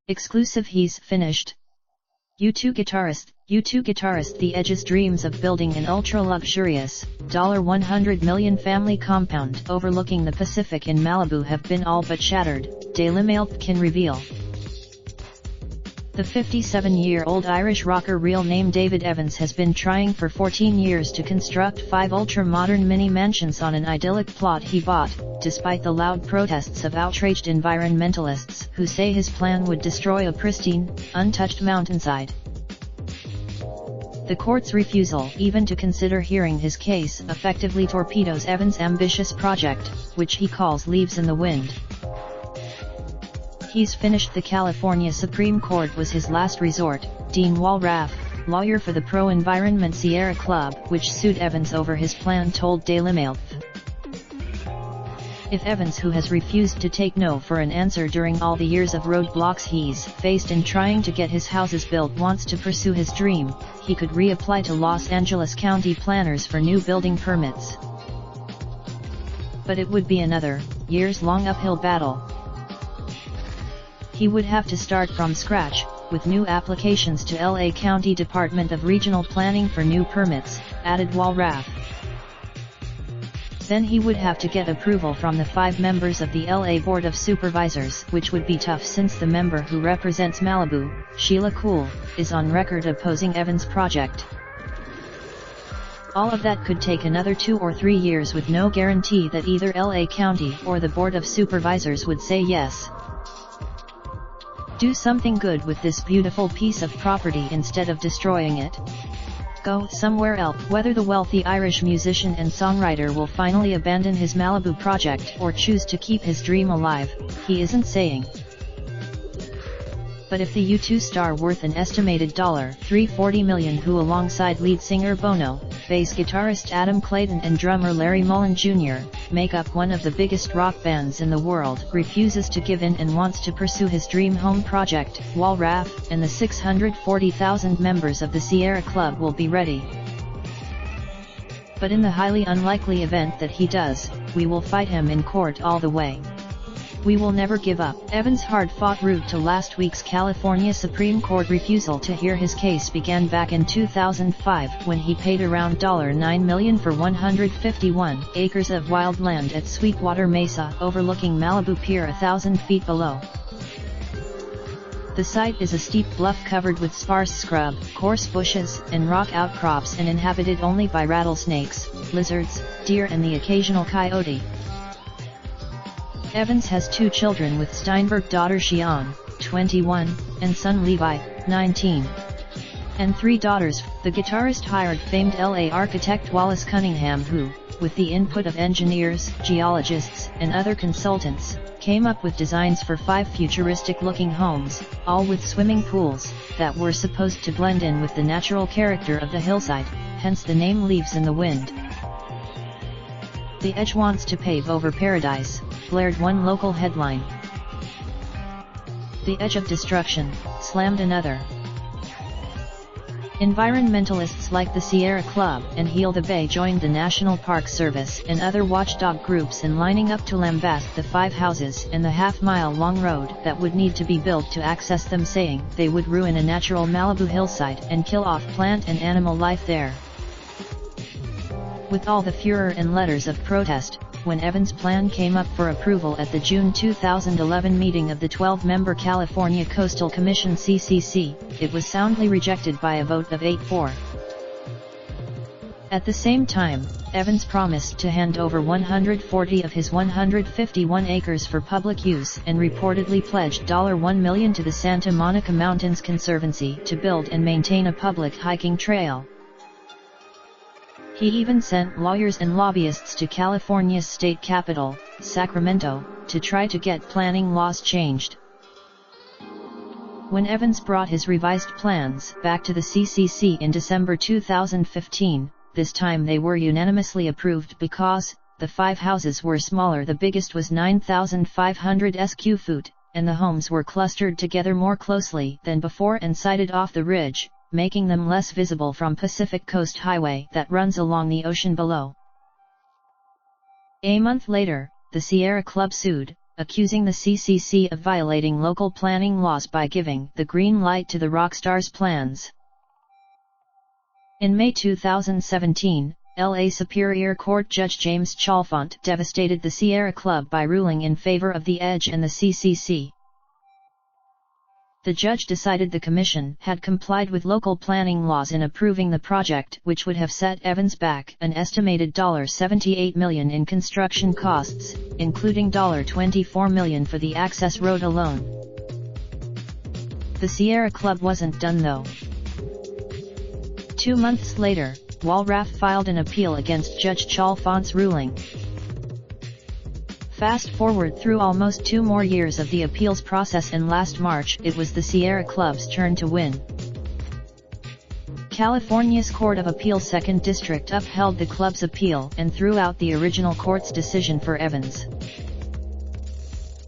Exclusive. He's finished. U2 guitarist The Edge's dreams of building an ultra-luxurious, $100 million family compound overlooking the Pacific in Malibu have been all but shattered, Daily Mail can reveal. The 57-year-old Irish rocker, real name David Evans, has been trying for 14 years to construct 5 ultra-modern mini-mansions on an idyllic plot he bought, despite the loud protests of outraged environmentalists who say his plan would destroy a pristine, untouched mountainside. The court's refusal even to consider hearing his case effectively torpedoes Evans' ambitious project, which he calls leaves in the wind. He's finished. The California Supreme Court was his last resort, Dean Walraff, lawyer for the pro-environment Sierra Club, which sued Evans over his plan, told Daily Mail. If Evans, who has refused to take no for an answer during all the years of roadblocks he's faced in trying to get his houses built, wants to pursue his dream, he could reapply to Los Angeles County planners for new building permits. But it would be another, years-long uphill battle. He would have to start from scratch, with new applications to LA County Department of Regional Planning for new permits, added Walraff. Then he would have to get approval from the 5 members of the LA Board of Supervisors, which would be tough since the member who represents Malibu, Sheila Kuehl, is on record opposing Evans' project. All of that could take another 2 or 3 years, with no guarantee that either LA County or the Board of Supervisors would say yes. Do something good with this beautiful piece of property instead of destroying it. Go somewhere else. Whether the wealthy Irish musician and songwriter will finally abandon his Malibu project or choose to keep his dream alive, he isn't saying. But if the U2 star, worth an estimated $340 million, who alongside lead singer Bono, bass guitarist Adam Clayton and drummer Larry Mullen Jr., make up one of the biggest rock bands in the world, refuses to give in and wants to pursue his dream home project, Walraff and the 640,000 members of the Sierra Club will be ready. But in the highly unlikely event that he does, we will fight him in court all the way. We will never give up. Evans' hard-fought route to last week's California Supreme Court refusal to hear his case began back in 2005, when he paid around $9 million for 151 acres of wild land at Sweetwater Mesa, overlooking Malibu Pier 1,000 feet below. The site is a steep bluff covered with sparse scrub, coarse bushes, and rock outcrops, and inhabited only by rattlesnakes, lizards, deer, and the occasional coyote. Evans has 2 children with Steinberg, daughter Shion, 21, and son Levi, 19. And 3 daughters. The guitarist hired famed LA architect Wallace Cunningham, who, with the input of engineers, geologists, and other consultants, came up with designs for 5 futuristic-looking homes, all with swimming pools, that were supposed to blend in with the natural character of the hillside, hence the name Leaves in the Wind. The Edge wants to pave over paradise, blared one local headline. The edge of destruction, slammed another. Environmentalists like the Sierra Club and Heal the Bay joined the National Park Service and other watchdog groups in lining up to lambast the 5 houses and the half-mile-long road that would need to be built to access them, saying they would ruin a natural Malibu hillside and kill off plant and animal life there. With all the furor and letters of protest, when Evans' plan came up for approval at the June 2011 meeting of the 12-member California Coastal Commission (CCC), it was soundly rejected by a vote of 8-4. At the same time, Evans promised to hand over 140 of his 151 acres for public use and reportedly pledged $1 million to the Santa Monica Mountains Conservancy to build and maintain a public hiking trail. He even sent lawyers and lobbyists to California's state capital, Sacramento, to try to get planning laws changed. When Evans brought his revised plans back to the CCC in December 2015, this time they were unanimously approved because the 5 houses were smaller. The biggest was 9,500 sq ft, and the homes were clustered together more closely than before and sited off the ridge, making them less visible from Pacific Coast Highway that runs along the ocean below. A month later, the Sierra Club sued, accusing the CCC of violating local planning laws by giving the green light to the rock star's plans. In May 2017, LA Superior Court Judge James Chalfant devastated the Sierra Club by ruling in favor of the Edge and the CCC. The judge decided the commission had complied with local planning laws in approving the project, which would have set Evans back an estimated $78 million in construction costs, including $24 million for the access road alone. The Sierra Club wasn't done though. 2 months later, Walraff filed an appeal against Judge Chalfant's ruling. Fast forward through almost 2 more years of the appeals process, and last March it was the Sierra Club's turn to win. California's Court of Appeal 2nd District upheld the club's appeal and threw out the original court's decision for Evans.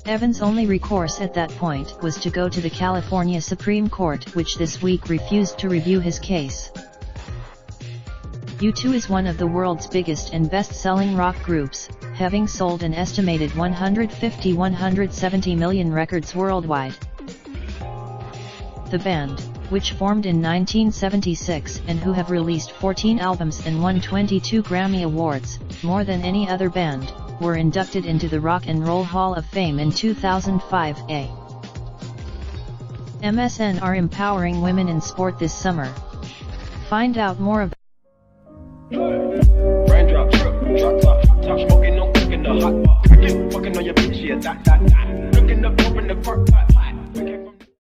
Evans' only recourse at that point was to go to the California Supreme Court, which this week refused to review his case. U2 is one of the world's biggest and best-selling rock groups, having sold an estimated 150–170 million records worldwide. The band, which formed in 1976 and who have released 14 albums and won 22 Grammy Awards, more than any other band, were inducted into the Rock and Roll Hall of Fame in 2005. MSN are empowering women in sport this summer. Find out more about Raindrop, drop top, top smoking, no cooking the hot pot. Fucking on your bitch, yeah, that. Looking up, open the park pot.